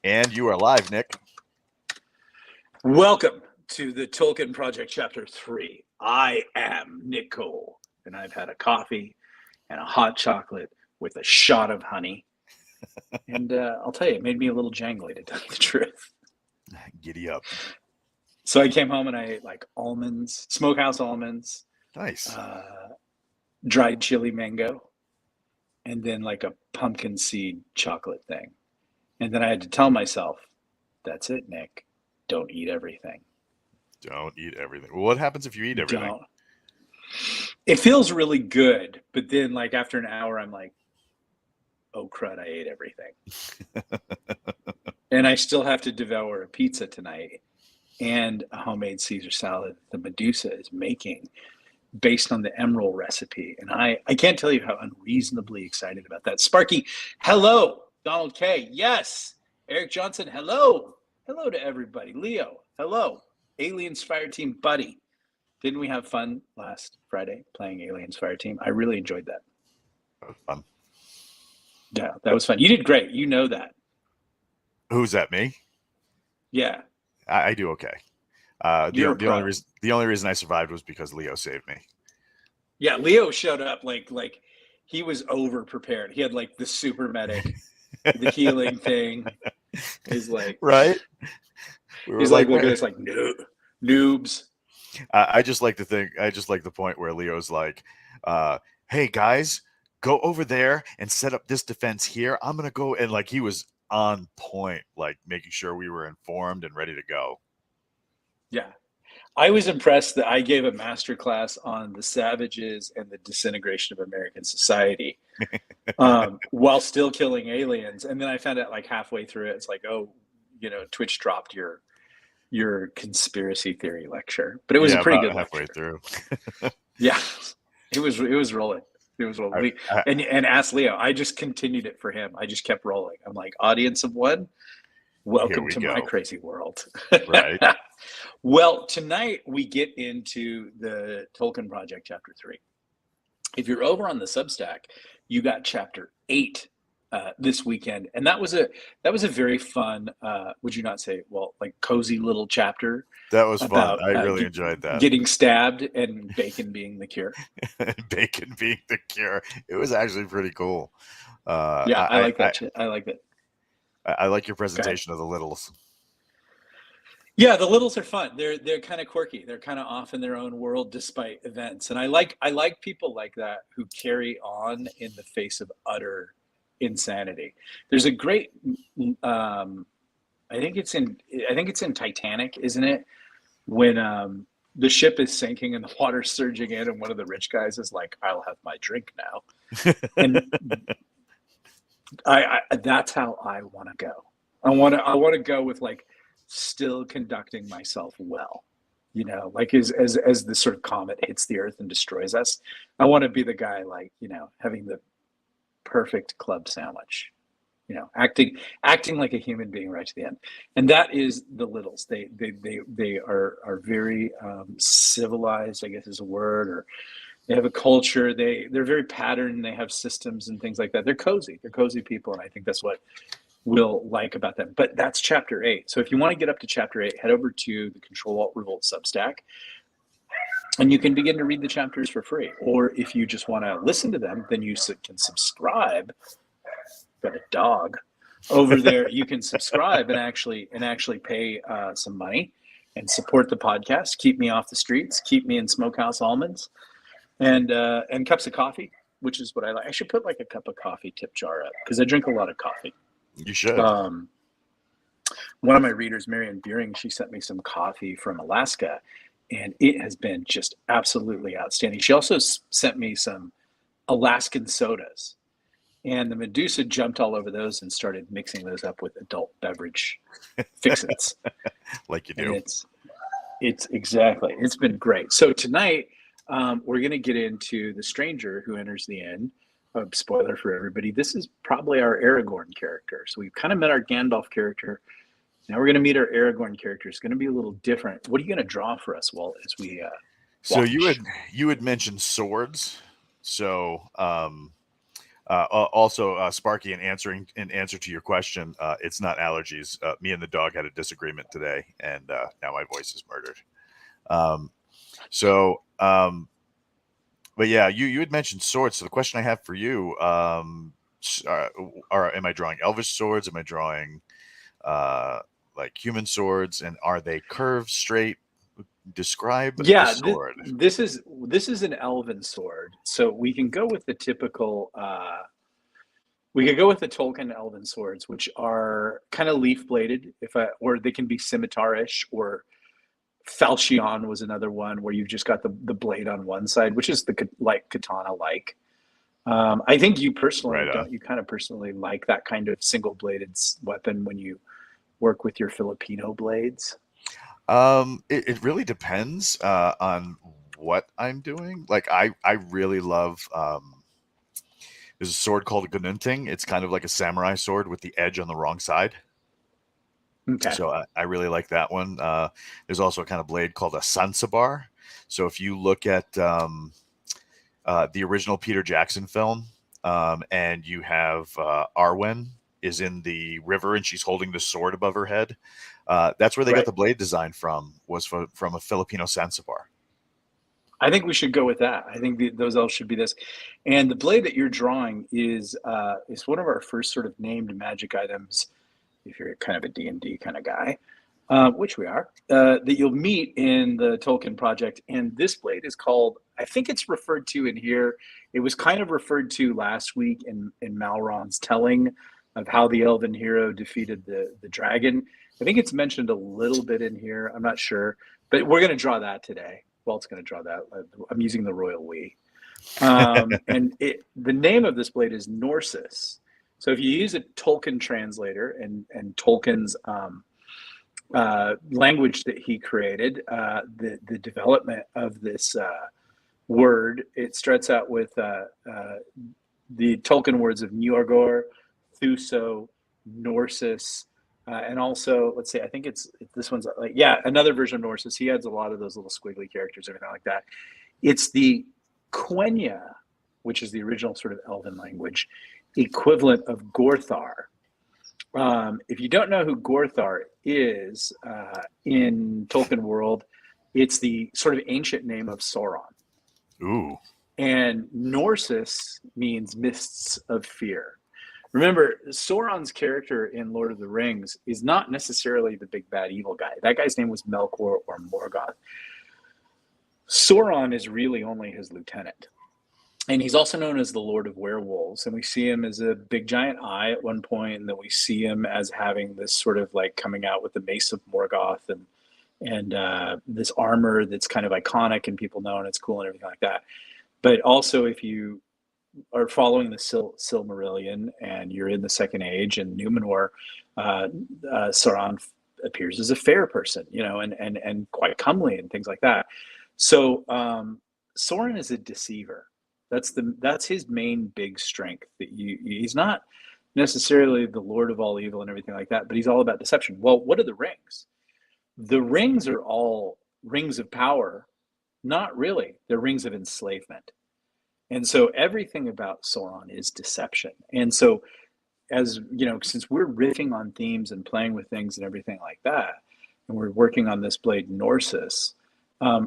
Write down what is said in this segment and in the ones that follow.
And you are live, Nick. Welcome to the Tolkien Project Chapter 3. I am Nick Cole, and I've had a coffee and a hot chocolate with a shot of honey. And I'll tell you, it made me a little jangly, to tell you the truth. Giddy up. So I came home and I ate like almonds, smokehouse almonds, Nice. dried chili mango, and then like a pumpkin seed chocolate thing. And then I had to tell myself, that's it, Nick. Don't eat everything. Don't eat everything. Well, what happens if you eat everything? Don't. It feels really good, but then like after an hour, I'm like, oh crud, I ate everything. And I still have to devour a pizza tonight and a homemade Caesar salad the Medusa is making based on the emerald recipe. And I can't tell you how unreasonably excited about that. Sparky, hello. Donald K, yes. Eric Johnson, hello. Hello to everybody. Leo, hello. Aliens Fire Team Buddy. Didn't we have fun last Friday playing Aliens Fire Team? I really enjoyed that. That was fun. Yeah, that was fun. You did great. You know that. Who's that? Me? Yeah. I do okay. The only reason I survived was because Leo saved me. Yeah, Leo showed up like he was over prepared. He had like the super medic, the healing thing. He's like, right. He's like, look at this, like noobs. I just like the point where Leo's like, "Hey guys, go over there and set up this defense here. I'm gonna go," and like he was on point, like making sure we were informed and ready to go. Yeah. I was impressed that I gave a master class on the savages and the disintegration of American society while still killing aliens. And then I found out like halfway through it, it's like, oh, Twitch dropped your conspiracy theory lecture. But it was a pretty good halfway lecture. through. Yeah. It was rolling. It was rolling. And ask Leo. I just continued it for him. I just kept rolling. I'm like, audience of one, welcome to my crazy world. Right. Well, tonight we get into the Tolkien Project Chapter 3. If you're over on the Substack, you got Chapter 8 this weekend, and that was a very fun. Would you not say? Well, like cozy little chapter. That was fun. I really enjoyed that. Getting stabbed and bacon being the cure. Bacon being the cure. It was actually pretty cool. Yeah, I like that shit. I like it. I like your presentation of the littles. Yeah, the littles are fun. They're kind of quirky. They're kind of off in their own world despite events. And I like people like that who carry on in the face of utter insanity. There's a great I think it's in Titanic, isn't it? When the ship is sinking and the water's surging in and one of the rich guys is like, I'll have my drink now. And I that's how I want to go. I want to go with like still conducting myself well, like as the sort of comet hits the earth and destroys us. I want to be the guy like, having the perfect club sandwich, acting like a human being right to the end. And that is the littles. They are very civilized, I guess is a word, or they have a culture. They're very patterned. They have systems and things like that. They're cozy people, and I think that's what we'll like about them. But that's Chapter 8. So if you want to get up to Chapter 8, head over to the Control Alt Revolt Substack, and you can begin to read the chapters for free. Or if you just want to listen to them, then you can subscribe. Got a dog over there. You can subscribe and actually pay some money and support the podcast. Keep me off the streets. Keep me in smokehouse almonds and cups of coffee, which is what I like. I should put like a cup of coffee tip jar up because I drink a lot of coffee. You should. One of my readers, Marion Beering, she sent me some coffee from Alaska, and it has been just absolutely outstanding. She also sent me some Alaskan sodas, and the Medusa jumped all over those and started mixing those up with adult beverage fix-its. Like you do. And it's exactly. It's been great. So tonight we're going to get into the stranger who enters the inn. Spoiler for everybody, this is probably our Aragorn character. So we've kind of met our Gandalf character. Now we're going to meet our Aragorn character. It's going to be a little different. What are you going to draw for us, Walt, as we So you had mentioned swords. So Also, Sparky, in answer to your question, it's not allergies. Me and the dog had a disagreement today, and now my voice is murdered. Um, so, but yeah, you had mentioned swords. So the question I have for you, am I drawing elvish swords? Am I drawing uh, like human swords? And are they curved, straight? Describe the Yeah, sword. this is an elven sword, so we can go with the typical. We could go with the Tolkien elven swords, which are kind of leaf bladed, or they can be scimitarish, or falchion was another one where you've just got the blade on one side, which is the like katana like. I think you personally Right on. don't. You kind of personally like that kind of single bladed weapon when you work with your Filipino blades. It really depends on what I'm doing. Like I really love there's a sword called a gununting. It's kind of like a samurai sword with the edge on the wrong side. Okay, So I really like that one. There's also a kind of blade called a sansabar. So if you look at the original Peter Jackson film, and you have Arwen is in the river and she's holding the sword above her head. That's where they got right. the blade design from. Was from a Filipino sansabar. I think we should go with that. I think those all should be this. And the blade that you're drawing is one of our first sort of named magic items. If you're kind of a D&D kind of guy, which we are, that you'll meet in the Tolkien project. And this blade is called, I think it's referred to in here. It was kind of referred to last week in Malron's telling of how the elven hero defeated the dragon. I think it's mentioned a little bit in here. I'm not sure, but we're going to draw that today. Walt's going to draw that. I'm using the royal we. And the name of this blade is Norsus. So if you use a Tolkien translator and Tolkien's language that he created, the development of this word, it starts out with the Tolkien words of Njorgor, Thuso, Norsus, and also let's see, I think it's this one's like another version of Norsus. He adds a lot of those little squiggly characters, everything like that. It's the Quenya, which is the original sort of Elven language equivalent of Gorthar. If you don't know who Gorthar is in Tolkien world, it's the sort of ancient name of Sauron. Ooh. And Norsus means mists of fear. Remember, Sauron's character in Lord of the Rings is not necessarily the big bad evil guy. That guy's name was Melkor or Morgoth. Sauron is really only his lieutenant. And he's also known as the Lord of Werewolves. And we see him as a big giant eye at one point, and then we see him as having this sort of like coming out with the Mace of Morgoth and this armor that's kind of iconic and people know and it's cool and everything like that. But also, if you are following the Silmarillion and you're in the Second Age and Numenor, Sauron appears as a fair person, and quite comely and things like that. So Sauron is a deceiver. That's his main big strength. He's not necessarily the Lord of all evil and everything like that, but he's all about deception. Well, what are the rings? The rings are all rings of power. Not really. They're rings of enslavement. And so everything about Sauron is deception. And so, as you know, since we're riffing on themes and playing with things and everything like that, and we're working on this blade Norsus,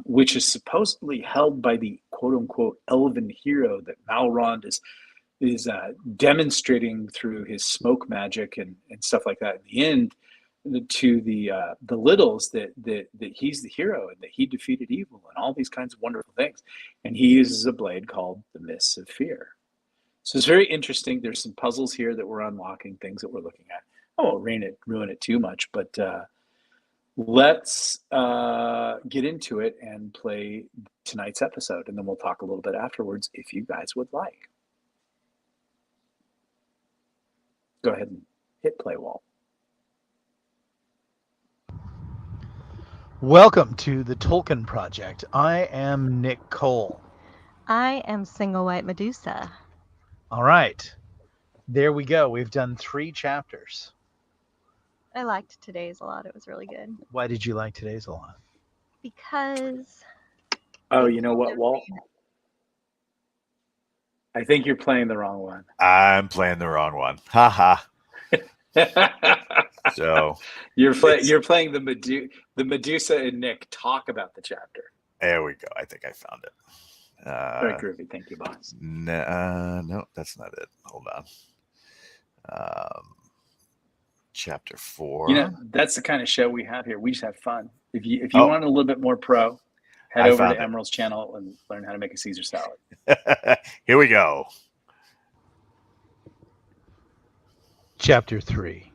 which is supposedly held by the quote unquote elven hero that Malron is demonstrating through his smoke magic and stuff like that. In the end, to the littles that he's the hero and that he defeated evil and all these kinds of wonderful things, and he uses a blade called the Mists of Fear. So it's very interesting. There's some puzzles here that we're unlocking, things that we're looking at. I won't ruin it too much, but let's get into it and play tonight's episode, and then we'll talk a little bit afterwards if you guys would like. Go ahead and hit play, Walt. Welcome to the Tolkien Project. I am Nick Cole. I am Single White Medusa. All right. There we go. We've done 3 chapters. I liked today's a lot. It was really good. Why did you like today's a lot? Because... Oh, you know what, Walt? I think you're playing the wrong one. I'm playing the wrong one. Ha ha. So You're playing the Medusa and Nick talk about the chapter. there we go. I think I found it. Very groovy. Thank you, boss. No, that's not it. Hold on. Chapter 4. You know, that's the kind of show we have here. We just have fun. If you Oh. want a little bit more pro, head I over to found it. Emerald's channel and learn how to make a Caesar salad. Here we go. Chapter 3.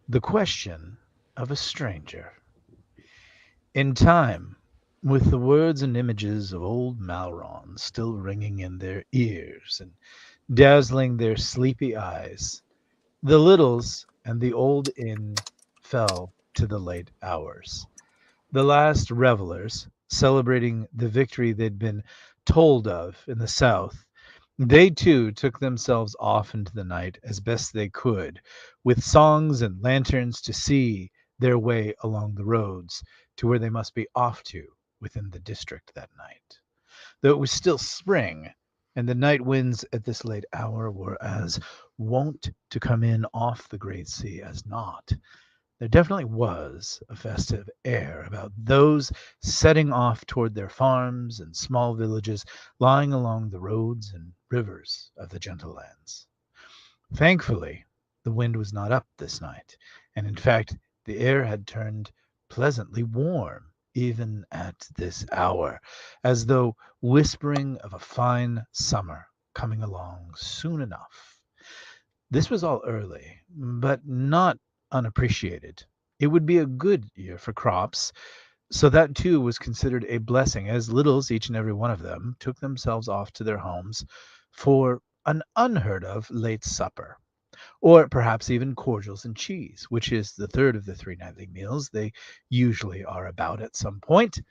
The Question of a Stranger. In time, with the words and images of old Malron still ringing in their ears and dazzling their sleepy eyes, the Littles and the old inn fell to the late hours. The last revelers, celebrating the victory they'd been told of in the south, they too took themselves off into the night as best they could, with songs and lanterns to see their way along the roads to where they must be off to within the district that night. Though it was still spring, and the night winds at this late hour were as wont to come in off the great sea as not, there definitely was a festive air about those setting off toward their farms and small villages lying along the roads and rivers of the gentle lands. Thankfully, the wind was not up this night, and in fact, the air had turned pleasantly warm even at this hour, as though whispering of a fine summer coming along soon enough. This was all early, but not unappreciated. It would be a good year for crops, so that too was considered a blessing, as Littles, each and every one of them, took themselves off to their homes for an unheard of late supper, or perhaps even cordials and cheese, which is the third of the 3 nightly meals they usually are about at some point.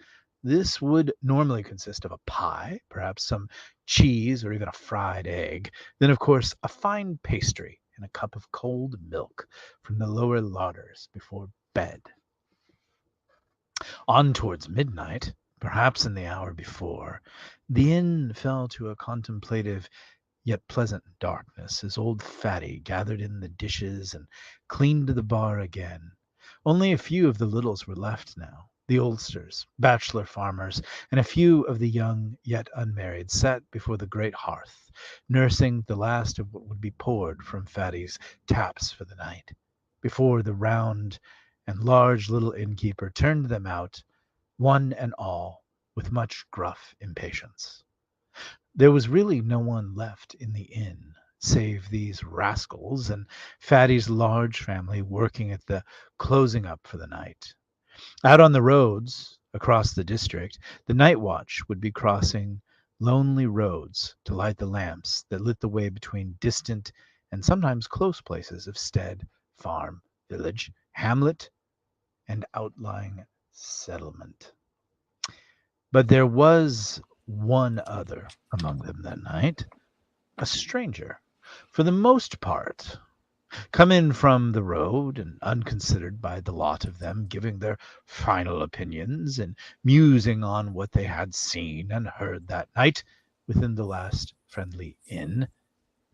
This would normally consist of a pie, perhaps some cheese, or even a fried egg. Then, of course, a fine pastry and a cup of cold milk from the lower larders before bed. On towards midnight, perhaps in the hour before, the inn fell to a contemplative yet pleasant darkness as old Fatty gathered in the dishes and cleaned the bar again. Only a few of the Littles were left now. The oldsters, bachelor farmers, and a few of the young yet unmarried sat before the great hearth, nursing the last of what would be poured from Fatty's taps for the night, before the round and large little innkeeper turned them out, one and all, with much gruff impatience. There was really no one left in the inn save these rascals and Fatty's large family working at the closing up for the night. Out on the roads across the district, the night watch would be crossing lonely roads to light the lamps that lit the way between distant and sometimes close places of stead, farm, village, hamlet, and outlying settlement. But there was one other among them that night, a stranger, for the most part, come in from the road and unconsidered by the lot of them, giving their final opinions and musing on what they had seen and heard that night within the last friendly inn,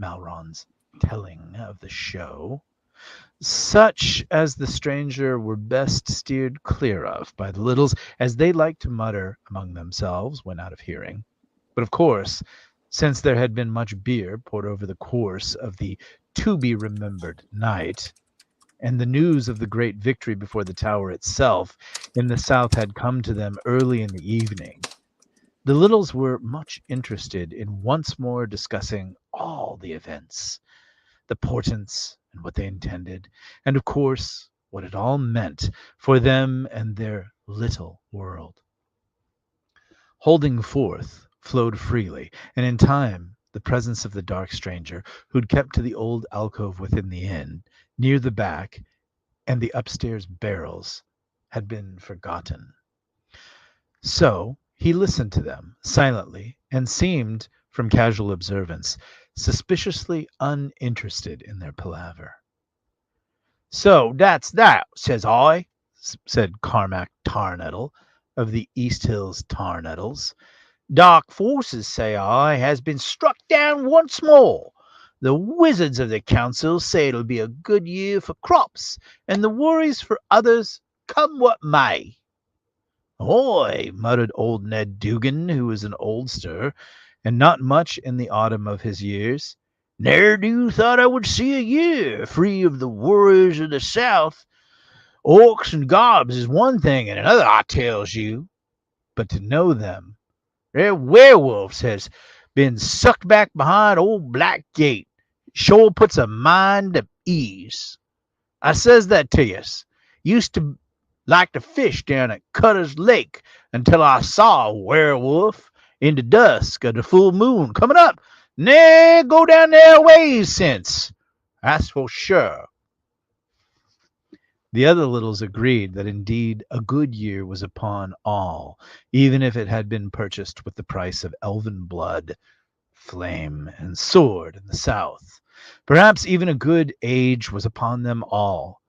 Malron's telling of the show. Such as the stranger were best steered clear of by the Littles, as they liked to mutter among themselves when out of hearing. But of course, since there had been much beer poured over the course of the to-be-remembered night, and the news of the great victory before the tower itself in the south had come to them early in the evening, the Littles were much interested in once more discussing all the events, the portents and what they intended, and of course what it all meant for them and their little world. Holding forth flowed freely, and in time the presence of the dark stranger, who'd kept to the old alcove within the inn, near the back, and the upstairs barrels, had been forgotten. So he listened to them silently, and seemed, from casual observance, suspiciously uninterested in their palaver. "So that's that, says I," said Carmack Tarnettle, of the East Hills Tarnettles, Dark forces, say I, has been struck down once more. The wizards of the council say it'll be a good year for crops, and the worries for others, come what may. Hoy, muttered old Ned Dugan, who was an oldster, and not much in the autumn of his years. Ne'er do thought I would see a year free of the worries of the South. Orcs and gobs is one thing, and another, I tells you. But to know them, their werewolves has been sucked back behind old Black Gate. Sure puts a mind at ease. I says that to yus. Used to like to fish down at Cutter's Lake until I saw a werewolf in the dusk of the full moon coming up. Ne'er go down their ways since. That's for sure. The other littles agreed that indeed a good year was upon all, even if it had been purchased with the price of elven blood, flame, and sword in the south. Perhaps even a good age was upon them all.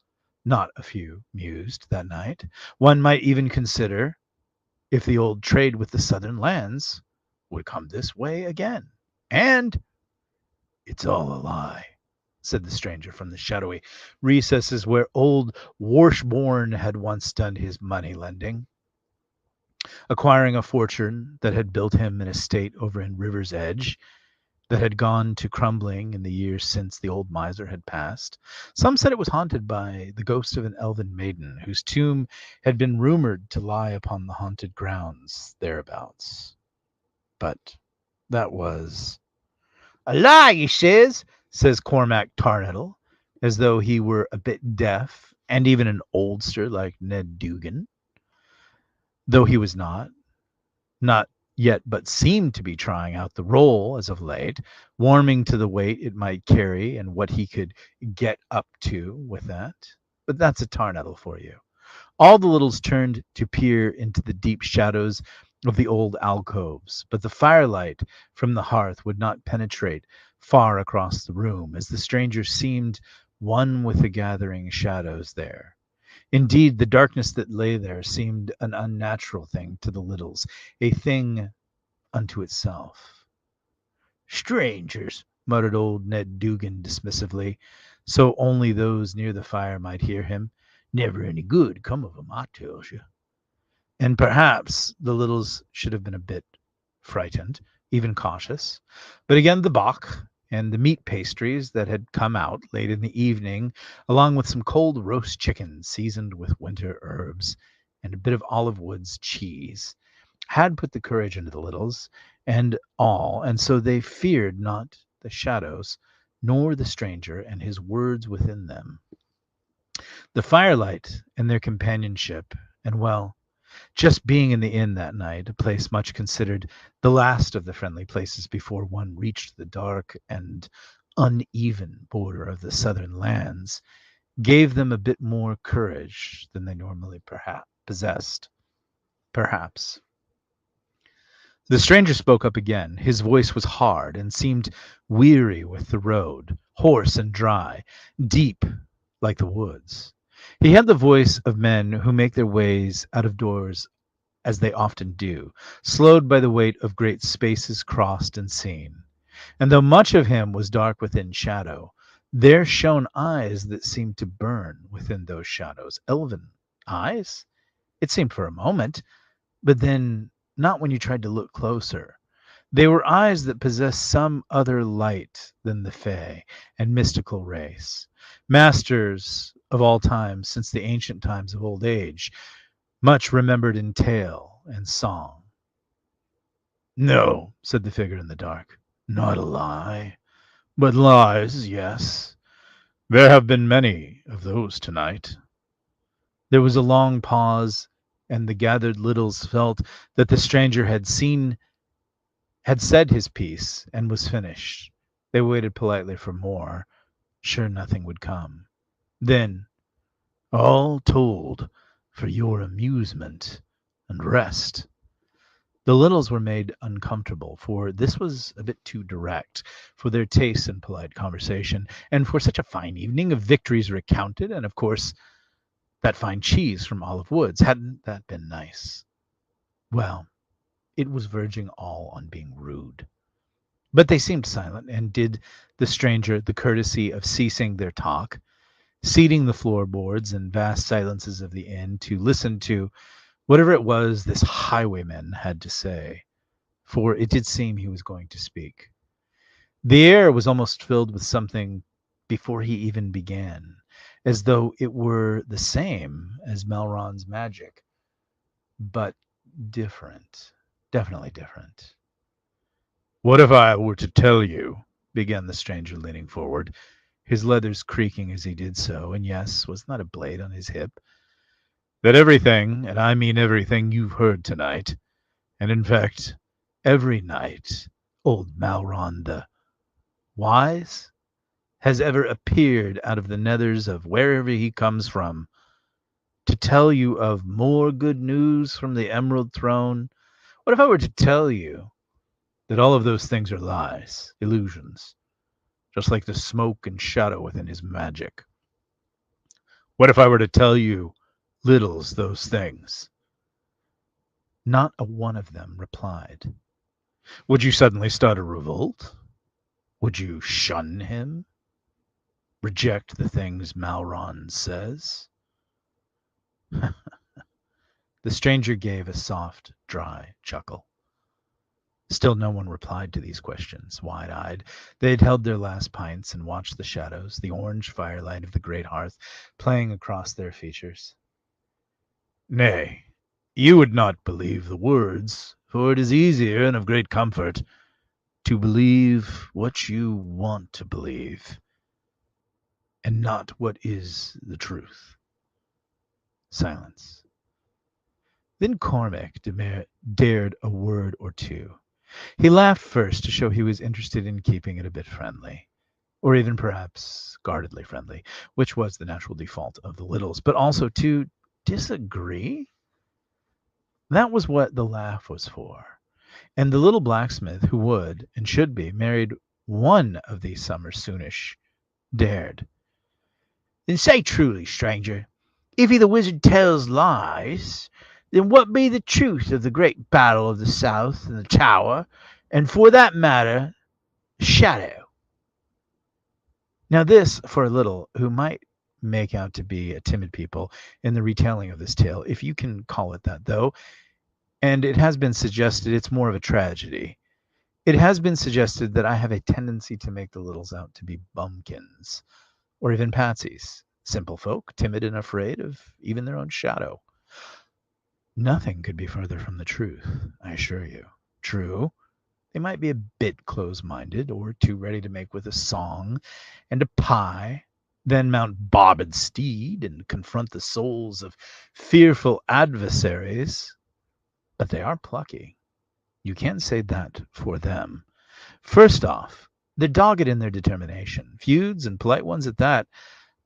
Not a few mused that night. One might even consider if the old trade with the southern lands would come this way again. And it's all a lie, said the stranger from the shadowy recesses where old Warshborn had once done his money lending, acquiring a fortune that had built him an estate over in River's Edge that had gone to crumbling in the years since the old miser had passed. Some said it was haunted by the ghost of an elven maiden whose tomb had been rumored to lie upon the haunted grounds thereabouts. But that was a lie, he says Cormac Tarnettle, as though he were a bit deaf and even an oldster like Ned Dugan, though he was not yet but seemed to be trying out the role as of late, warming to the weight it might carry and what he could get up to with that. But that's a Tarnettle for you. All the littles turned to peer into the deep shadows of the old alcoves, but the firelight from the hearth would not penetrate far across the room, as the stranger seemed one with the gathering shadows there. Indeed, the darkness that lay there seemed an unnatural thing to the littles, a thing unto itself. Strangers, muttered old Ned Dugan dismissively, so only those near the fire might hear him. Never any good come of 'em, I tells you. And perhaps the littles should have been a bit frightened, even cautious. But again, the bock and the meat pastries that had come out late in the evening, along with some cold roast chicken seasoned with winter herbs and a bit of Olive Wood's cheese, had put the courage into the littles and all, and so they feared not the shadows, nor the stranger and his words within them. The firelight and their companionship, and well, just being in the inn that night, a place much considered the last of the friendly places before one reached the dark and uneven border of the southern lands, gave them a bit more courage than they normally perhaps possessed. Perhaps. The stranger spoke up again. His voice was hard and seemed weary with the road, hoarse and dry, deep like the woods. He had the voice of men who make their ways out of doors as they often do, slowed by the weight of great spaces crossed and seen. And though much of him was dark within shadow, there shone eyes that seemed to burn within those shadows. Elven eyes? It seemed for a moment, but then not when you tried to look closer. They were eyes that possessed some other light than the Fae and mystical race, masters of all time since the ancient times of old age, much remembered in tale and song. No, said the figure in the dark, not a lie, but lies, yes. There have been many of those tonight. There was a long pause, and the gathered littles felt that the stranger had said his piece and was finished. They waited politely for more, sure nothing would come. Then, all told, for your amusement and rest. The littles were made uncomfortable, for this was a bit too direct for their tastes in polite conversation, and for such a fine evening of victories recounted, and of course that fine cheese from Olive Woods. Hadn't that been nice? Well, it was verging all on being rude. But they seemed silent and did the stranger the courtesy of ceasing their talk, seating the floorboards and vast silences of the inn to listen to whatever it was this highwayman had to say, for it did seem he was going to speak. The air was almost filled with something before he even began, as though it were the same as Melron's magic, but different, definitely different. "What if I were to tell you," began the stranger, leaning forward, his leathers creaking as he did so, and yes, was not a blade on his hip, "that everything, and I mean everything you've heard tonight, and in fact every night, old Malron the Wise has ever appeared out of the nethers of wherever he comes from, to tell you of more good news from the Emerald Throne? What if I were to tell you that all of those things are lies, illusions, just like the smoke and shadow within his magic? What if I were to tell you, littles, those things?" Not a one of them replied. Would you suddenly start a revolt? Would you shun him? Reject the things Malron says? The stranger gave a soft, dry chuckle. Still no one replied to these questions, wide-eyed. They had held their last pints and watched the shadows, the orange firelight of the great hearth, playing across their features. "Nay, you would not believe the words, for it is easier and of great comfort to believe what you want to believe, and not what is the truth." Silence. Then Cormac dared a word or two. He laughed first to show he was interested in keeping it a bit friendly, or even perhaps guardedly friendly, which was the natural default of the Littles, but also to disagree. That was what the laugh was for. And the little blacksmith, who would, and should be, married one of these summers soonish, dared. "Then say truly, stranger, if he the wizard tells lies, then what be the truth of the great battle of the South and the Tower, and for that matter, Shadow?" Now this, for a little, who might make out to be a timid people in the retelling of this tale, if you can call it that, though, and it has been suggested it's more of a tragedy. It has been suggested that I have a tendency to make the Littles out to be bumpkins, or even patsies, simple folk, timid and afraid of even their own shadow. Nothing could be further from the truth, I assure you. True, they might be a bit close-minded, or too ready to make with a song and a pie, then mount bobbed steed and confront the souls of fearful adversaries. But they are plucky. You can't say that for them. First off, they're dogged in their determination. Feuds, and polite ones at that,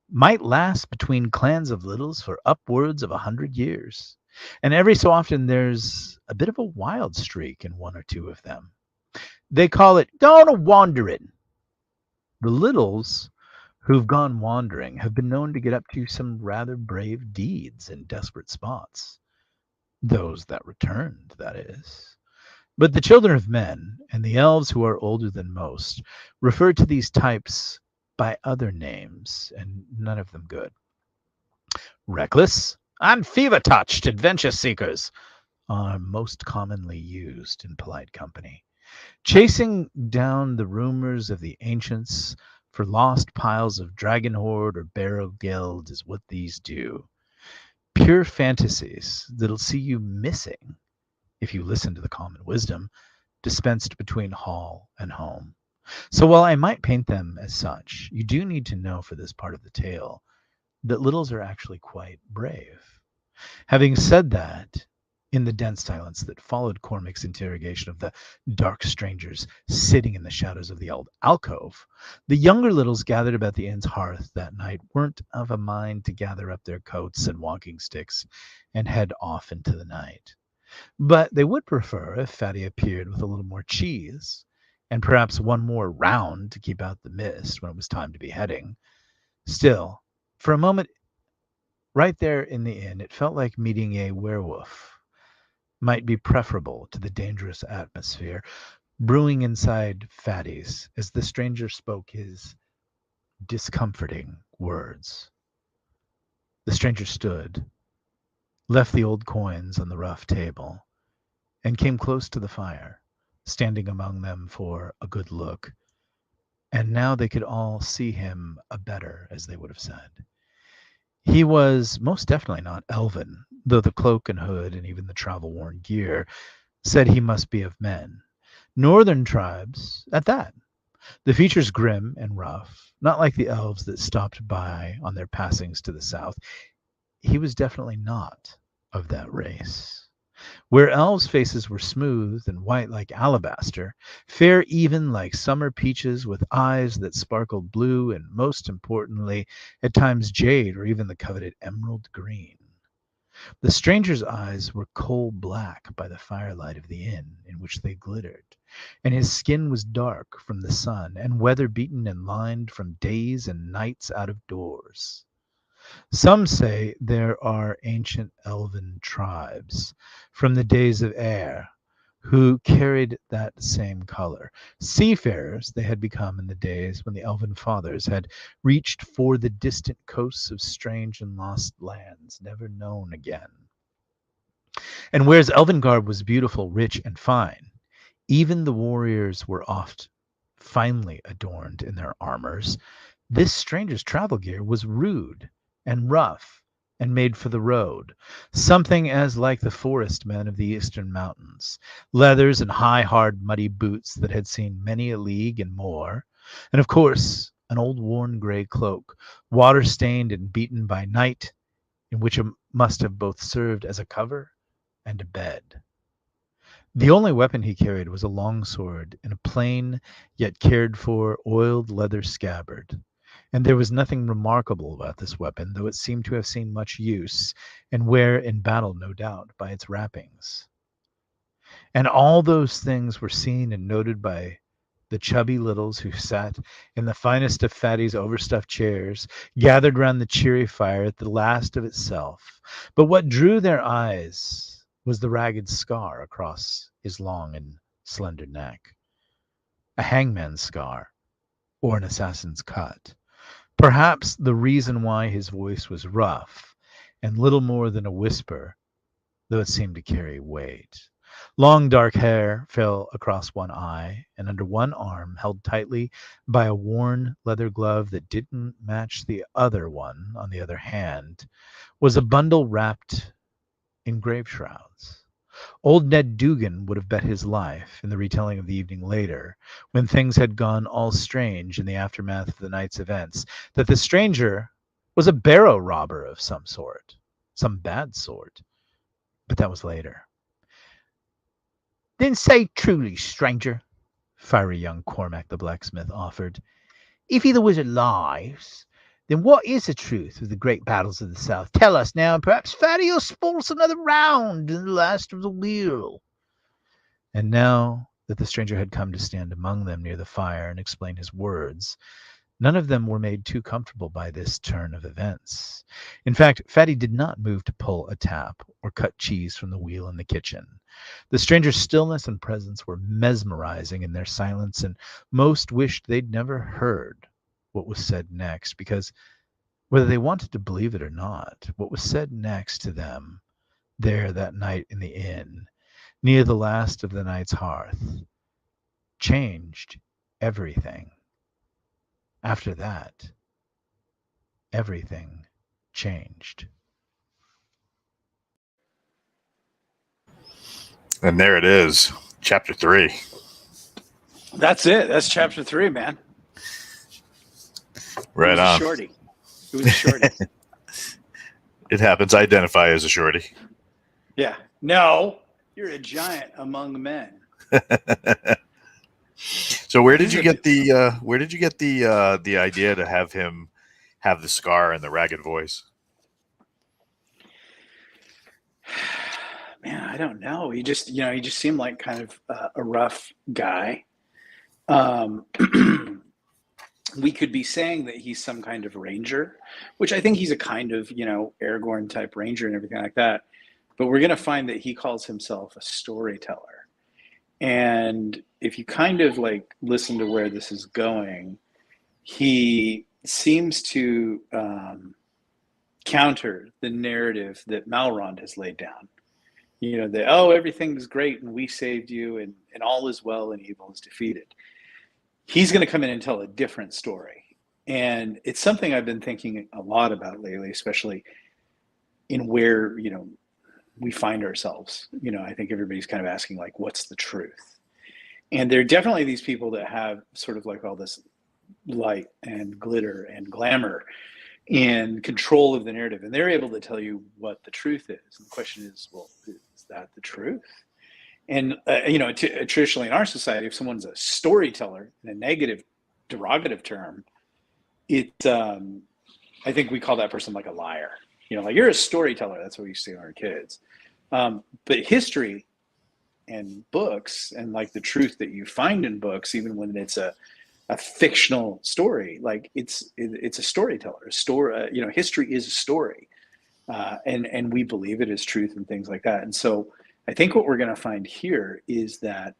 might last between clans of Littles for upwards of 100 years. And every so often there's a bit of a wild streak in one or two of them. They call it "gone a wandering." The Littles who've gone wandering have been known to get up to some rather brave deeds in desperate spots. Those that returned, that is. But the children of men, and the elves who are older than most, refer to these types by other names, and none of them good. Reckless and fever-touched adventure seekers are most commonly used in polite company. Chasing down the rumors of the ancients for lost piles of dragon hoard or barrow gild is what these do. Pure fantasies that'll see you missing, if you listen to the common wisdom dispensed between hall and home. So while I might paint them as such, you do need to know for this part of the tale that Littles are actually quite brave. Having said that, in the dense silence that followed Cormac's interrogation of the dark strangers sitting in the shadows of the old alcove, the younger Littles gathered about the inn's hearth that night weren't of a mind to gather up their coats and walking sticks and head off into the night. But they would prefer if Fatty appeared with a little more cheese, and perhaps one more round to keep out the mist when it was time to be heading. Still, for a moment, right there in the inn, it felt like meeting a werewolf. might be preferable to the dangerous atmosphere brewing inside Fatty's as the stranger spoke his discomforting words. The stranger stood, left the old coins on the rough table, and came close to the fire, standing among them for a good look. And now they could all see him a better, as they would have said. He was most definitely not elven, though the cloak and hood and even the travel-worn gear said he must be of men. Northern tribes, at that. The features grim and rough, not like the elves that stopped by on their passings to the south. He was definitely not of that race. Where elves' faces were smooth and white like alabaster, fair even like summer peaches with eyes that sparkled blue and, most importantly, at times jade or even the coveted emerald green. The stranger's eyes were coal black by the firelight of the inn in which they glittered, and his skin was dark from the sun and weather-beaten and lined from days and nights out of doors. Some say there are ancient elven tribes from the days of Air who carried that same color. Seafarers they had become in the days when the elven fathers had reached for the distant coasts of strange and lost lands never known again. And whereas elven garb was beautiful, rich, and fine, even the warriors were oft finely adorned in their armors. This stranger's travel gear was rude and rough and made for the road, something as like the forest men of the eastern mountains, leathers and high, hard, muddy boots that had seen many a league and more, and of course an old worn gray cloak, water-stained and beaten by night, in which it must have both served as a cover and a bed. The only weapon he carried was a long sword in a plain yet cared for oiled leather scabbard. And there was nothing remarkable about this weapon, though it seemed to have seen much use, and wear in battle, no doubt, by its wrappings. And all those things were seen and noted by the chubby littles who sat in the finest of Fatty's overstuffed chairs, gathered round the cheery fire at the last of itself. But what drew their eyes was the ragged scar across his long and slender neck. A hangman's scar, or an assassin's cut. Perhaps the reason why his voice was rough and little more than a whisper, though it seemed to carry weight. Long dark hair fell across one eye, and under one arm, held tightly by a worn leather glove that didn't match the other one on the other hand, was a bundle wrapped in grave shrouds. Old Ned Dugan would have bet his life, in the retelling of the evening later, when things had gone all strange in the aftermath of the night's events, that the stranger was a barrow robber of some sort, some bad sort. But that was later. Then say truly, stranger, fiery young Cormac the blacksmith offered, if either wizard lies, then what is the truth of the great battles of the South? Tell us now, and perhaps Fatty will spoil us another round in the last of the wheel. And now that the stranger had come to stand among them near the fire and explain his words, none of them were made too comfortable by this turn of events. In fact, Fatty did not move to pull a tap or cut cheese from the wheel in the kitchen. The stranger's stillness and presence were mesmerizing in their silence, and most wished they'd never heard what was said next, because whether they wanted to believe it or not, what was said next to them there that night in the inn, near the last of the night's hearth, changed everything. After that, everything changed. And there it is, chapter 3. That's it. That's chapter 3, man. Right It was on. a shorty. It was a shorty. It happens. I identify as a shorty. Yeah. No, you're a giant among men. So where did you get the idea to have him have the scar and the ragged voice? Man, I don't know. He just seemed like kind of a rough guy. We could be saying that he's some kind of ranger, which I think he's a kind of, Aragorn type ranger and everything like that. but we're going to find that he calls himself a storyteller. And if you kind of like listen to where this is going, he seems to counter the narrative that Malrond has laid down. You know, that, oh, everything's great and we saved you and all is well and evil is defeated. He's going to come in and tell a different story. And it's something I've been thinking a lot about lately, especially in where, you know, we find ourselves. You know, I think everybody's kind of asking, like, what's the truth? And there are definitely these people that have sort of like all this light and glitter and glamour and control of the narrative, and they're able to tell you what the truth is. And the question is, well, is that the truth? And you know, traditionally in our society, if someone's a storyteller in a negative, derogative term, it I think we call that person like a liar. You know, like, you're a storyteller. That's what we used to say to our kids. But history and books, and like the truth that you find in books, even when it's a fictional story, like it's a storyteller. You know, history is a story, and we believe it is truth and things like that. And so I think what we're going to find here is that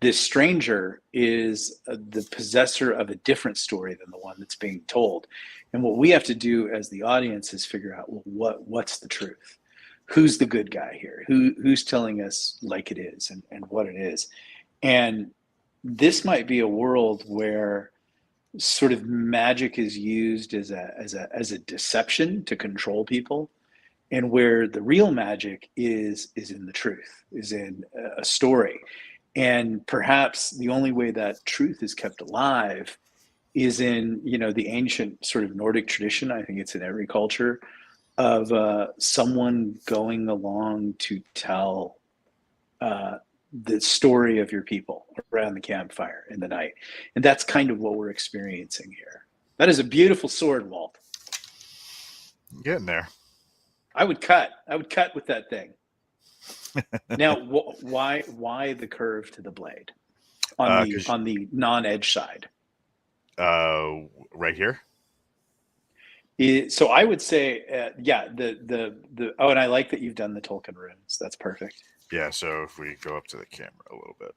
this stranger is the possessor of a different story than the one that's being told. And what we have to do as the audience is figure out, well, what's the truth? Who's the good guy here? Who's telling us like it is and what it is? And this might be a world where sort of magic is used as a deception to control people, and where the real magic is in the truth, is in a story. And perhaps the only way that truth is kept alive is in, you know, the ancient sort of Nordic tradition. I think it's in every culture, of someone going along to tell the story of your people around the campfire in the night. And that's kind of what we're experiencing here. That is a beautiful sword, Walt. Getting there. I would cut with that thing. Now, why the curve to the blade on the non-edge side? Right here. So I would say, yeah, the oh, and I like that you've done the Tolkien runes. That's perfect. Yeah. So if we go up to the camera a little bit,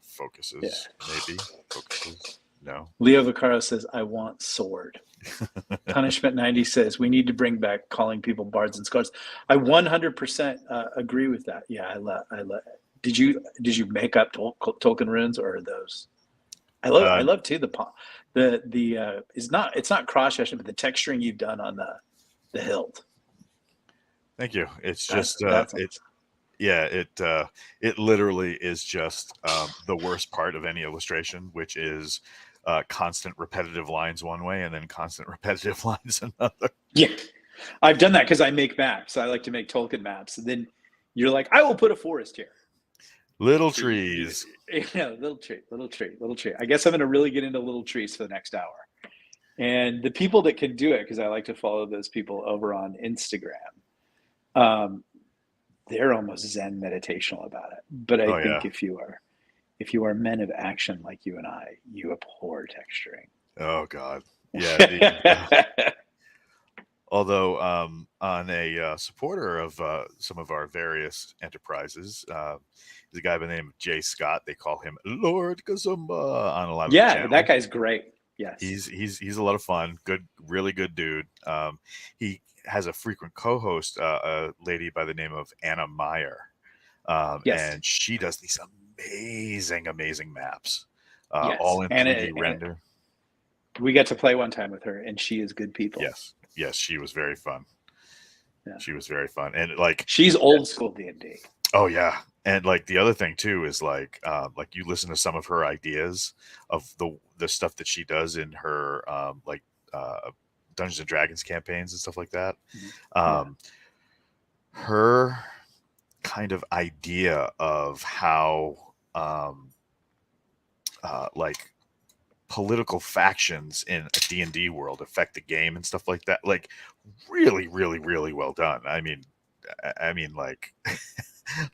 focuses, maybe focuses. No. Leo Vaccaro says, "I want sword." Punishment 90 says, "We need to bring back calling people bards and scars." I 100% agree with that. Yeah, I love. Did you make up Tolkien runes, or are those? I love too the it's not cross hatching, but the texturing you've done on the hilt. Thank you. It's just it literally is just the worst part of any illustration, which is constant repetitive lines one way and then constant repetitive lines another. Yeah, I've done that because I make maps. I like to make Tolkien maps, and then you're like, I will put a forest here. Little trees. Yeah, little tree. I guess I'm going to really get into little trees for the next hour. And the people that can do it, because I like to follow those people over on Instagram, they're almost Zen meditational about it. But I think if you are men of action like you and I, you abhor texturing. Oh God, yeah. Although on a supporter of some of our various enterprises, there's a guy by the name of Jay Scott. They call him Lord Kazumba on a lot of the channels. That guy's great. Yes, he's a lot of fun. Good, really good dude. He has a frequent co-host, a lady by the name of Anna Meyer, and she does these amazing maps, all in 3D render. We got to play one time with her, and she is good people. Yes, she was very fun. Yeah. She was very fun, and like she's old school D&D. Oh yeah, and like the other thing too is like you listen to some of her ideas of the stuff that she does in her Dungeons and Dragons campaigns and stuff like that. Her kind of idea of how like political factions in a D&D world affect the game and stuff like that, like really well done. I mean like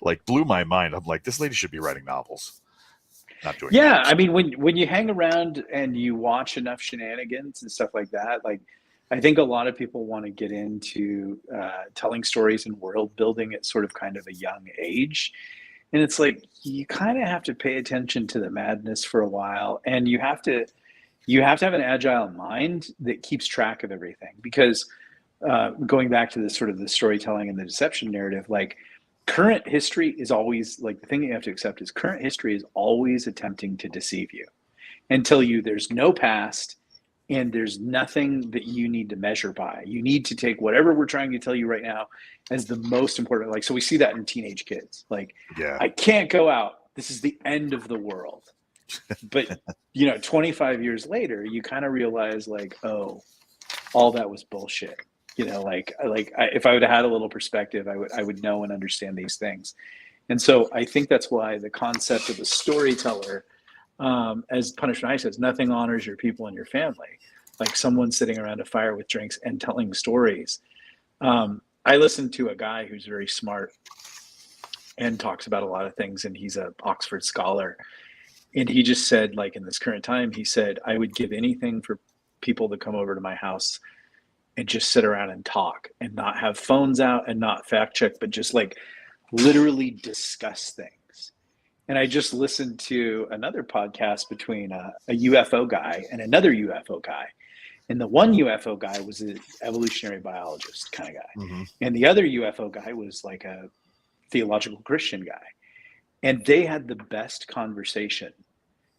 like blew my mind. I'm like, this lady should be writing novels, not doing novels. I mean, when you hang around and you watch enough shenanigans and stuff like that, like I think a lot of people want to get into telling stories and world building at sort of kind of a young age. And it's like you kind of have to pay attention to the madness for a while, and you have to have an agile mind that keeps track of everything. Because going back to this sort of the storytelling and the deception narrative, like current history is always like the thing that you have to accept is current history is always attempting to deceive you and tell you there's no past and there's nothing that you need to measure by. You need to take whatever we're trying to tell you right now as the most important. Like, so we see that in teenage kids. Like, Yeah. I can't go out. This is the end of the world. But 25 years later, you kind of realize like, oh, all that was bullshit. If I would have had a little perspective, I would know and understand these things. And so I think that's why the concept of a storyteller, as Punishment Ice says, nothing honors your people and your family. Like someone sitting around a fire with drinks and telling stories. I listened to a guy who's very smart and talks about a lot of things, and he's an Oxford scholar. And he just said, like in this current time, he said, I would give anything for people to come over to my house and just sit around and talk and not have phones out and not fact check, but just like literally discuss things. And I just listened to another podcast between a UFO guy and another UFO guy. And the one UFO guy was an evolutionary biologist kind of guy. Mm-hmm. And the other UFO guy was like a theological Christian guy. And they had the best conversation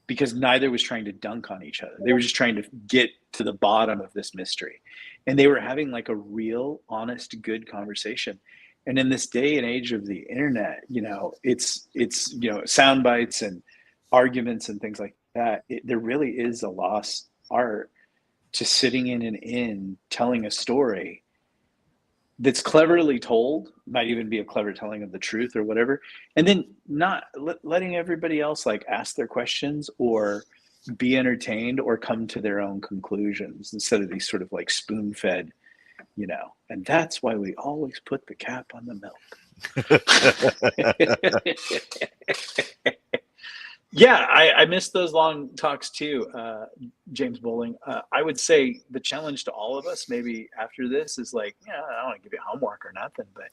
because neither was trying to dunk on each other. They were just trying to get to the bottom of this mystery. And they were having like a real, honest, good conversation. And in this day and age of the internet, it's sound bites and arguments and things like that. There really is a lost art to sitting in an inn telling a story that's cleverly told, might even be a clever telling of the truth or whatever, and then not letting everybody else like ask their questions or be entertained or come to their own conclusions instead of these sort of like spoon-fed, and that's why we always put the cap on the milk. Yeah, I miss those long talks too, James Bowling. I would say the challenge to all of us, maybe after this, is like, I don't want to give you homework or nothing, but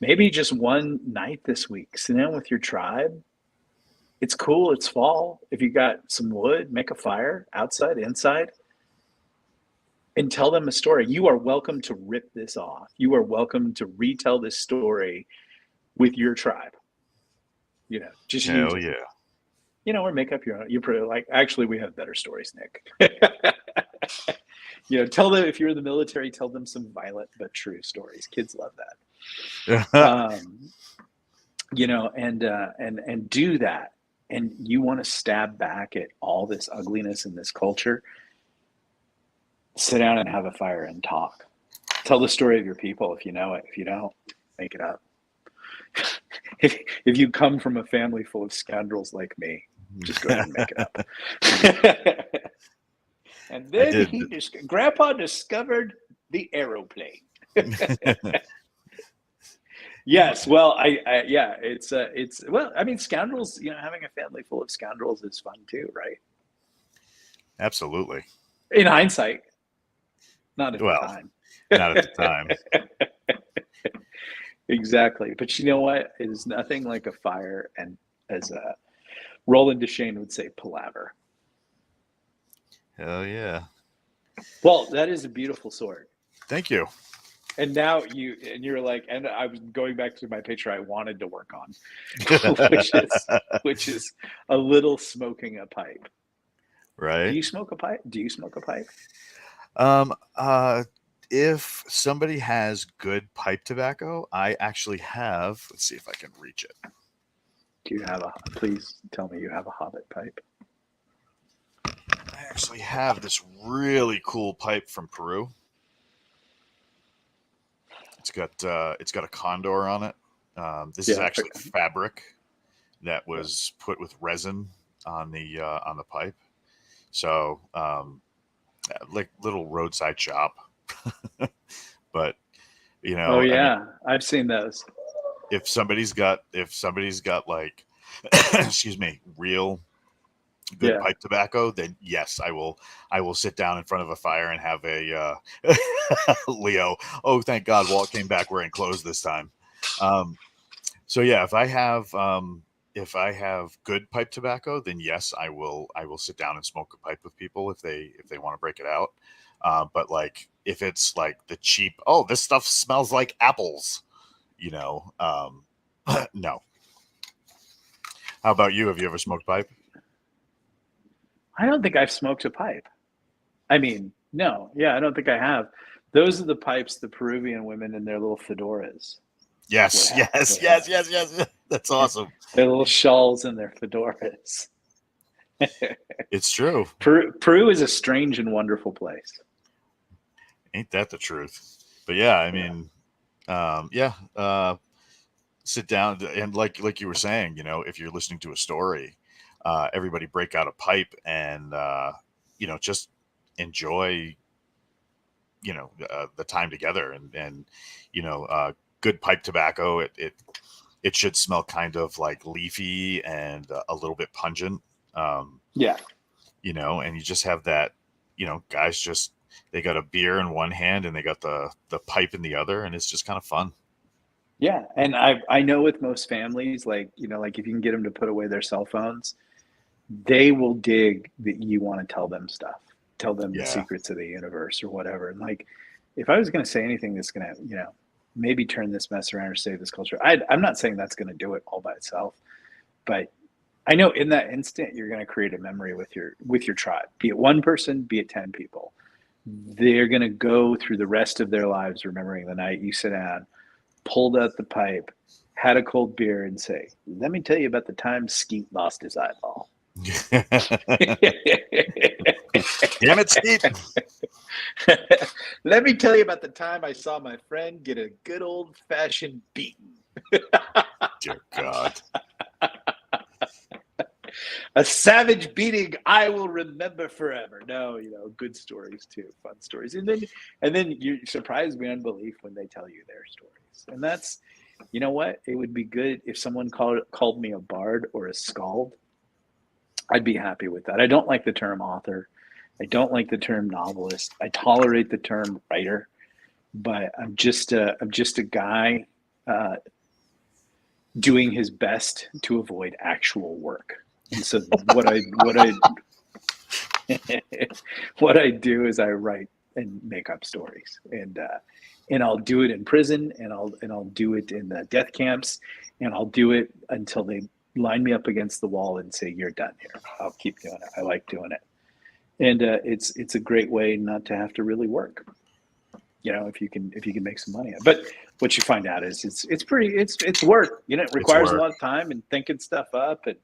maybe just one night this week, sit down with your tribe. It's cool. It's fall. If you got some wood, make a fire outside, inside, and tell them a story. You are welcome to rip this off. You are welcome to retell this story with your tribe. Just Hell use it. yeah. Or make up your own. You're pretty like, actually, we have better stories, Nick. Tell them, if you're in the military, tell them some violent but true stories. Kids love that. And do that. And you want to stab back at all this ugliness in this culture. Sit down and have a fire and talk. Tell the story of your people if you know it. If you don't, make it up. If you come from a family full of scoundrels like me, just go ahead and make it up. And then Grandpa discovered the aeroplane. Yes, well, it's well, I mean, scoundrels. Having a family full of scoundrels is fun too, right? Absolutely. In hindsight, not at the time. Not at the time. Exactly, but you know what? It is nothing like a fire, and as Roland Deschain would say, palaver. Hell yeah. Well, that is a beautiful sword. Thank you. And now you're like, and I was going back to my picture I wanted to work on, which is a little smoking a pipe. Right. Do you smoke a pipe? If somebody has good pipe tobacco, I actually have. Let's see if I can reach it. Do you have please tell me you have a Hobbit pipe. I actually have this really cool pipe from Peru. It's got a condor on it. This is actually fabric that was put with resin on the pipe. So like little roadside shop. But Oh yeah, I've seen those. If somebody's got like excuse me, real good Yeah. pipe tobacco, then yes, I will sit down in front of a fire and have a Leo. Oh, thank God, Walt came back wearing clothes this time. Um, so yeah, if I have good pipe tobacco, then yes, I will sit down and smoke a pipe with people if they want to break it out. But like if it's like the cheap, oh, this stuff smells like apples, you know, no. How about you? Have you ever smoked pipe? I don't think I've smoked a pipe. I mean, no, yeah, I don't think I have. Those are the pipes the Peruvian women in their little fedoras would Yes, have. yes. That's awesome. Their little shawls and their fedoras. It's true. Peru is a strange and wonderful place. Ain't that the truth? But yeah, I Yeah. mean, yeah. Sit down and like you were saying, you know, if you're listening to a story, everybody break out a pipe and you know, just enjoy, you know, the time together and you know, good pipe tobacco. It should smell kind of like leafy and a little bit pungent. Yeah. You know, and you just have that, you know, guys just they got a beer in one hand and they got the pipe in the other, and it's just kind of fun. Yeah, and I know with most families, like you know, like if you can get them to put away their cell phones, they will dig that you want to tell them stuff, tell them the Yeah. secrets of the universe or whatever. And like, if I was going to say anything that's going to, you know, maybe turn this mess around or save this culture, I'm not saying that's going to do it all by itself, but I know in that instant you're going to create a memory with your tribe, be it one person, be it 10 people. They're going to go through the rest of their lives remembering the night you sit down, pulled out the pipe, had a cold beer, and say, "Let me tell you about the time Skeet lost his eyeball." Damn it, Steve. Let me tell you about the time I saw my friend get a good old fashioned beating. Dear God. A savage beating I will remember forever. No, you know, good stories too, fun stories. And then you surprise beyond belief when they tell you their stories. And that's, you know what? It would be good if someone called me a bard or a skald. I'd be happy with that. I don't like the term author. I don't like the term novelist. I tolerate the term writer, but I'm just a guy doing his best to avoid actual work. And so what I what I do is I write and make up stories, and I'll do it in prison, and I'll do it in the death camps, and I'll do it until they line me up against the wall and say, "You're done here." I'll keep doing it. I like doing it, and it's a great way not to have to really work. You know, if you can make some money. But what you find out is it's work. You know, it requires a work. lot of time and thinking stuff up, and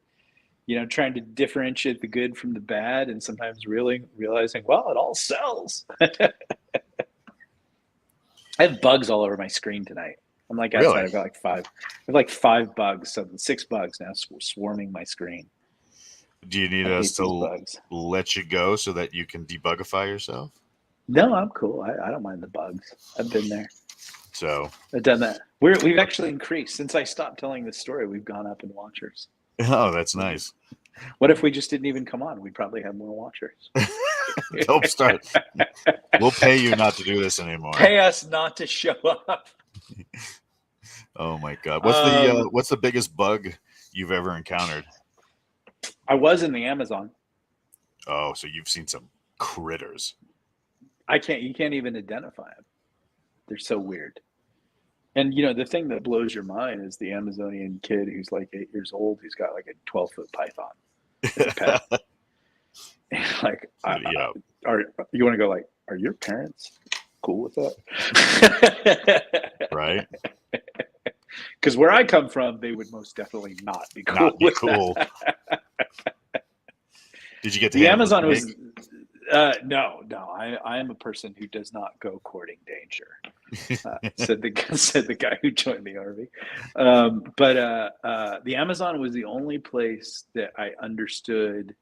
you know, trying to differentiate the good from the bad, and sometimes really realizing, well, it all sells. I have bugs all over my screen tonight. I'm like outside. Really? I've got like five. I have like 5 bugs, so 6 bugs now swarming my screen. Do you need I us hate to these bugs. let you go so that you can debugify yourself? No, I'm cool. I don't mind the bugs. I've been there. So, I've done that. We've actually increased since I stopped telling this story. We've gone up in watchers. oh, that's nice. What if we just didn't even come on? We'd probably have more watchers. Don't start. We'll pay you not to do this anymore. Pay us not to show up. Oh my God. What's the biggest bug you've ever encountered? I was in the Amazon. Oh, so you've seen some critters. You can't even identify them. They're so weird. And you know, the thing that blows your mind is the Amazonian kid who's like 8 years old, who's got like a 12-foot python as a pet. And like, Yeah. You want to go like, are your parents cool with that? Right? Because where I come from, they would most definitely not be cool. Not be with cool. that. Did you get to The handle Amazon the was snake? no. I am a person who does not go courting danger. Said the guy who joined the army. But the Amazon was the only place that I understood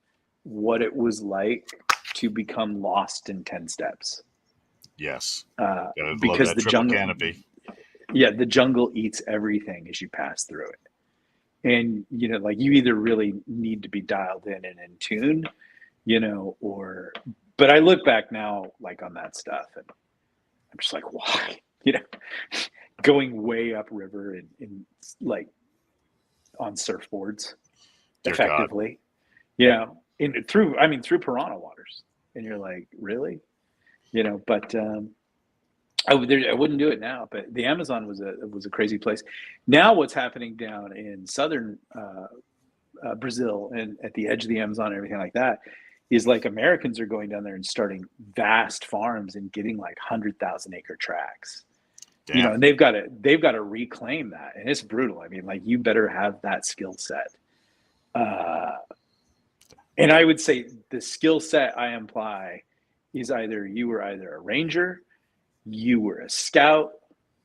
what it was like to become lost in 10 steps. Yes. Because that the triple jungle canopy. Yeah, the jungle eats everything as you pass through it. And, like you either really need to be dialed in and in tune, but I look back now, like on that stuff, and I'm just like, why? Going way upriver in like on surfboards Dear God. effectively, through piranha waters. And you're like, really? But I wouldn't do it now. But the Amazon was a crazy place. Now what's happening down in southern Brazil and at the edge of the Amazon and everything like that is like Americans are going down there and starting vast farms and getting like 100,000 acre tracts. Damn. And they've got to reclaim that, and it's brutal. I mean, like you better have that skill set. And I would say the skill set I imply is you were either a ranger, you were a scout,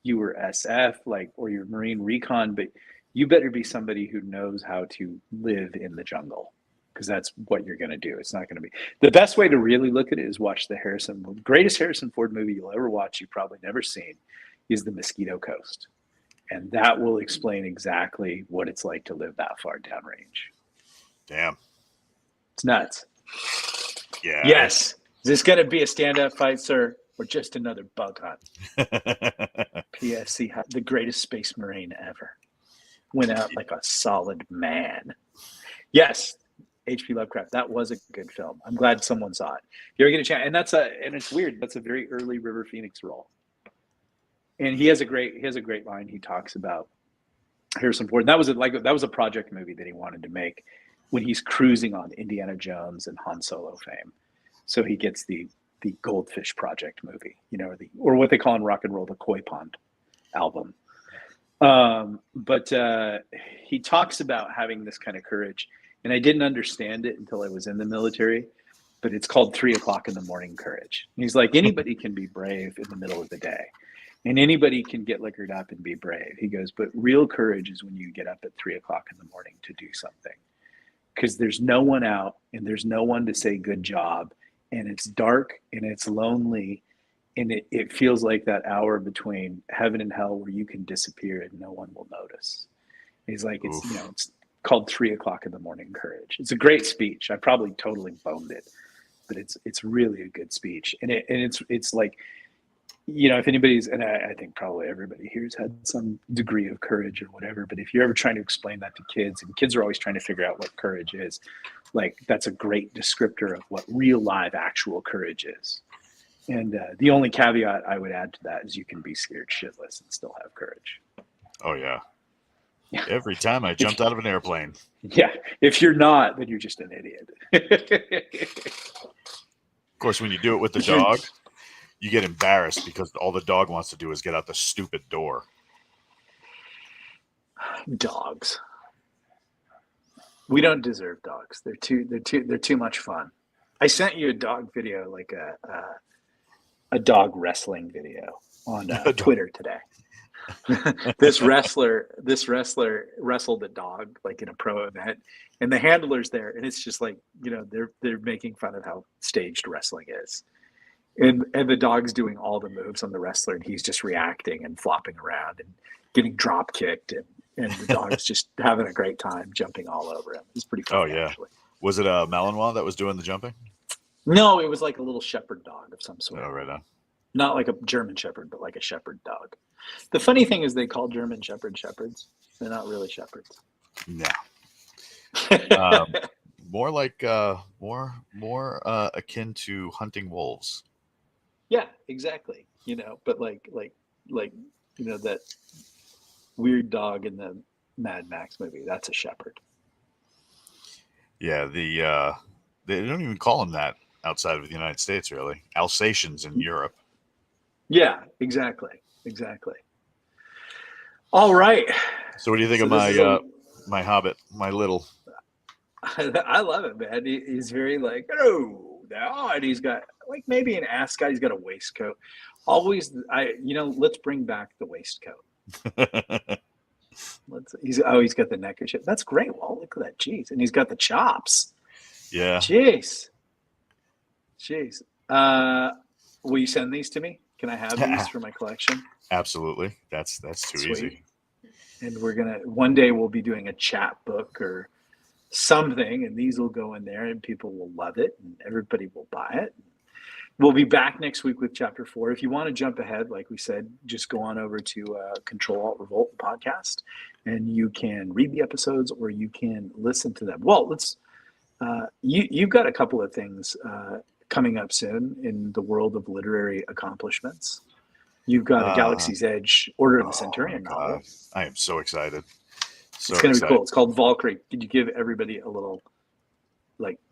you were SF, or you're Marine recon, but you better be somebody who knows how to live in the jungle, because that's what you're going to do. It's not going to be the best way to really look at it is watch the greatest Harrison Ford movie you'll ever watch. You've probably never seen is The Mosquito Coast. And that will explain exactly what it's like to live that far downrange. Damn. It's nuts. Yeah. Yes. Is this going to be a stand-up fight, sir, or just another bug hunt? PFC, the greatest space marine ever. Went out like a solid man. Yes, H.P. Lovecraft. That was a good film. I'm glad someone saw it. If you ever get a chance, and it's weird. That's a very early River Phoenix role. And he has a great line. He talks about Harrison Ford. And that was a project movie that he wanted to make when he's cruising on Indiana Jones and Han Solo fame. So he gets the Goldfish Project movie, or what they call in rock and roll, the Koi Pond album. But he talks about having this kind of courage, and I didn't understand it until I was in the military, but it's called 3 o'clock in the morning courage. And he's like, anybody can be brave in the middle of the day, and anybody can get liquored up and be brave. He goes, but real courage is when you get up at 3 o'clock in the morning to do something, because there's no one out and there's no one to say good job, and it's dark and it's lonely. And it feels like that hour between heaven and hell where you can disappear and no one will notice. He's like, it's called 3 o'clock in the morning courage. It's a great speech. I probably totally boned it, but it's really a good speech. And it's like, if anybody's, and I think probably everybody here's had some degree of courage or whatever, but if you're ever trying to explain that to kids, and kids are always trying to figure out what courage is, like that's a great descriptor of what real live actual courage is. And the only caveat I would add to that is you can be scared shitless and still have courage. Oh, yeah. Every time I jumped out of an airplane. Yeah. If you're not, then you're just an idiot. Of course, when you do it with the dog, you get embarrassed because all the dog wants to do is get out the stupid door. Dogs. We don't deserve dogs. They're too much fun. I sent you a dog video, like a dog wrestling video on Twitter today. This wrestler wrestled a dog like in a pro event, and the handler's there, and it's just like, they're making fun of how staged wrestling is. And the dog's doing all the moves on the wrestler, and he's just reacting and flopping around and getting drop kicked, and the dog's just having a great time jumping all over him. It's pretty funny. Oh yeah. Actually. Was it a Malinois that was doing the jumping? No, it was like a little shepherd dog of some sort. Oh, right on. Not like a German shepherd, but like a shepherd dog. The funny thing is they call German shepherds. They're not really shepherds. No. More like more akin to hunting wolves. Yeah, exactly. But like that weird dog in the Mad Max movie. That's a shepherd. Yeah, they don't even call them that outside of the United States, really. Alsatians in Europe. Yeah, exactly. All right. So what do you think of my Hobbit, my little? I love it, man. He's very like, oh, and he's got like maybe an ascot. He's got a waistcoat. Always, let's bring back the waistcoat. He's got the neckerchief. That's great. Well, look at that. Jeez. And he's got the chops. Yeah. Jeez. Will you send these to me? Can I have these for my collection? Absolutely. That's too Sweet. easy. And one day we'll be doing a chat book or something, and these will go in there and people will love it and everybody will buy it. We'll be back next week with chapter 4. If you want to jump ahead, like we said, just go on over to Control Alt Revolt podcast, and you can read the episodes or you can listen to them. Well, you've got a couple of things coming up soon in the world of literary accomplishments. You've got a Galaxy's Edge Order of the Centurion novel. I am so excited. So it's going to be cool. It's called Valkyrie. Could you give everybody a little,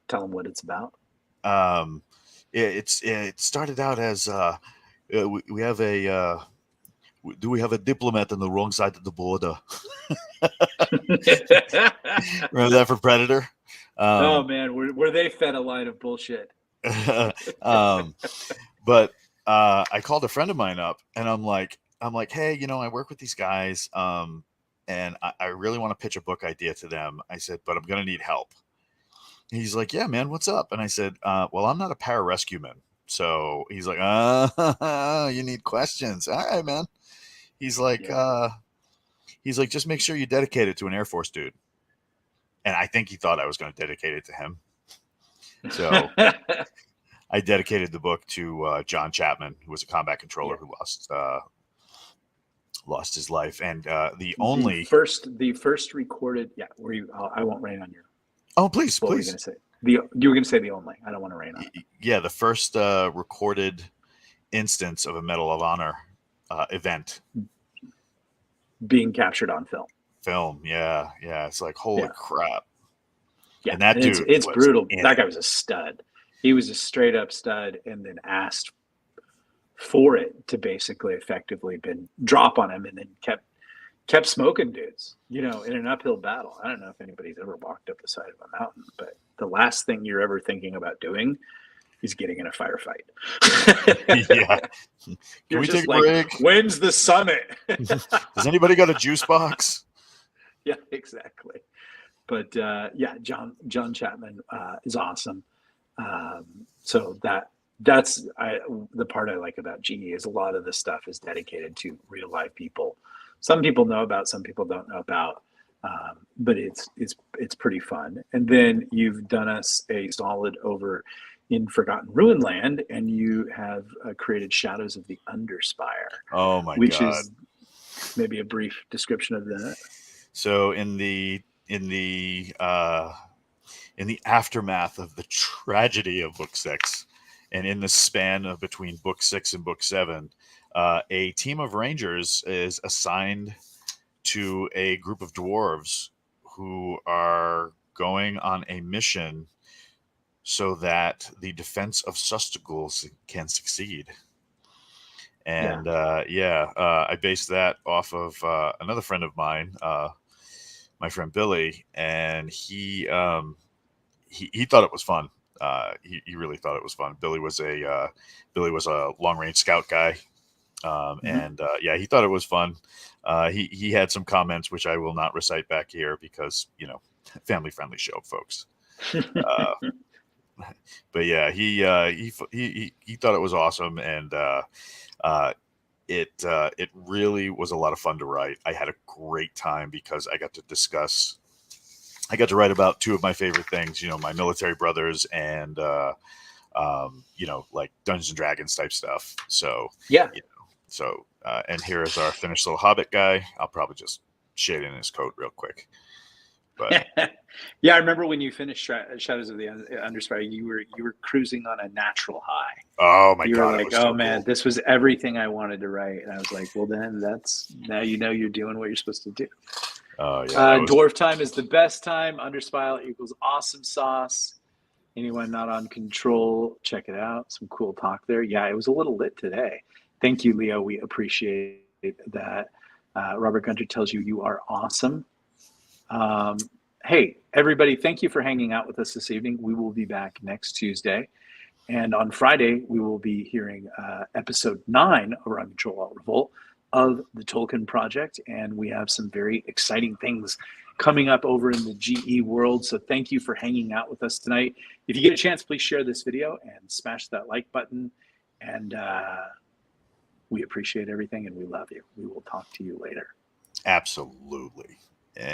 tell them what it's about? It started out as we have a do we have a diplomat on the wrong side of the border? Remember that for Predator? Oh man, were they fed a line of bullshit? But I called a friend of mine up, and I'm like, hey, I work with these guys, and I really want to pitch a book idea to them. I said, but I'm going to need help. He's like, yeah, man, what's up? And I said, well, I'm not a pararescueman. So he's like, you need questions. All right, man. He's like, just make sure you dedicate it to an Air Force dude. And I think he thought I was going to dedicate it to him. So I dedicated the book to John Chapman, who was a combat controller who lost his life. And the first recorded, I won't rain on you. Oh, please, what please. Were you going to say? You were going to say the only. I don't want to rain on it. Yeah, the first recorded instance of a Medal of Honor event being captured on film. Yeah. It's like, holy crap. Yeah, and that dude, it's brutal. That guy was a stud. He was a straight up stud, and then asked for it to basically effectively drop on him, and then kept smoking dudes, in an uphill battle. I don't know if anybody's ever walked up the side of a mountain, but the last thing you're ever thinking about doing is getting in a firefight. Yeah. Can we take a break? When's the summit? Has anybody got a juice box? Yeah, exactly. But John Chapman is awesome. So that's the part I like about GE is a lot of this stuff is dedicated to real life people. Some people know about, some people don't know about, but it's pretty fun. And then you've done us a solid over in Forgotten Ruin Land, and you have created Shadows of the Underspire. Oh my which God! Is maybe a brief description of that. So in the aftermath of the tragedy of Book 6, and in the span of between Book 6 and Book 7. A team of rangers is assigned to a group of dwarves who are going on a mission so that the defense of Sustegul can succeed. And I based that off of another friend of mine, my friend Billy, and he thought it was fun. He really thought it was fun. Billy was a long range scout guy. And he thought it was fun. He had some comments which I will not recite back here because family friendly show, folks. But yeah, he thought it was awesome, and it really was a lot of fun to write. I had a great time because I got to write about two of my favorite things. My military brothers and like Dungeons and Dragons type stuff. So yeah. So, and here is our finished little Hobbit guy. I'll probably just shade in his coat real quick. But yeah, I remember when you finished Shadows of the Underspire, you were cruising on a natural high. Oh my God! You were like, oh man, this was everything I wanted to write, and I was like, well, then now you're doing what you're supposed to do. Oh yeah. Dwarf time is the best time. Underspire equals awesome sauce. Anyone not on Control, check it out. Some cool talk there. Yeah, it was a little lit today. Thank you, Leo. We appreciate that. Robert Gunter tells you are awesome. Hey, everybody, thank you for hanging out with us this evening. We will be back next Tuesday. And on Friday, we will be hearing episode 9 of Around Control Alt Revolt of the Tolkien Project. And we have some very exciting things coming up over in the GE world. So thank you for hanging out with us tonight. If you get a chance, please share this video and smash that like button. And we appreciate everything, and we love you. We will talk to you later. Absolutely.